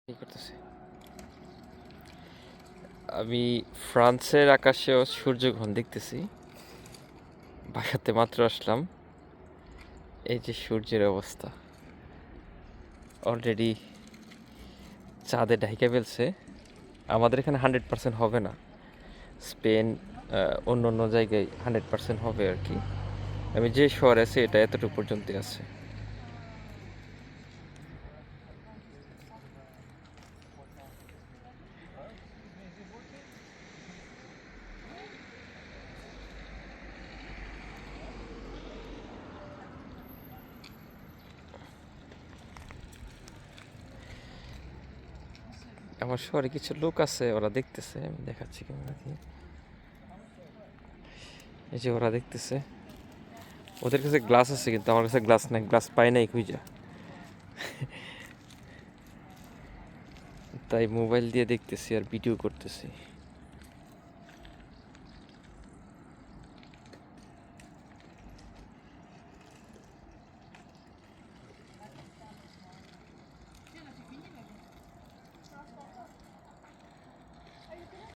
কি করতেছি? আমি ফ্রান্সের আকাশেও সূর্যগ্রহণ দেখতেছি। বাসাতে মাত্র আসলাম। এই যে সূর্যের অবস্থা, অলরেডি চাঁদে ঢাইকা ফেলছে। আমাদের এখানে 100% হবে না, স্পেন অন্য অন্য জায়গায় 100% হবে আর কি। আমি যে শহরে আছি এটা এতটুকু পর্যন্তই আছে। আমার শহরে কিছু লোক আছে, ওরা দেখতেছে, আমি দেখাচ্ছি ক্যামেরা দিয়ে। এই যে ওরা দেখতেছে, ওদের কাছে গ্লাস আছে কিন্তু আমার কাছে গ্লাস নাই, গ্লাস পাই নাই খুঁজা। তাই মোবাইল দিয়ে দেখতেছি আর ভিডিও করতেছি।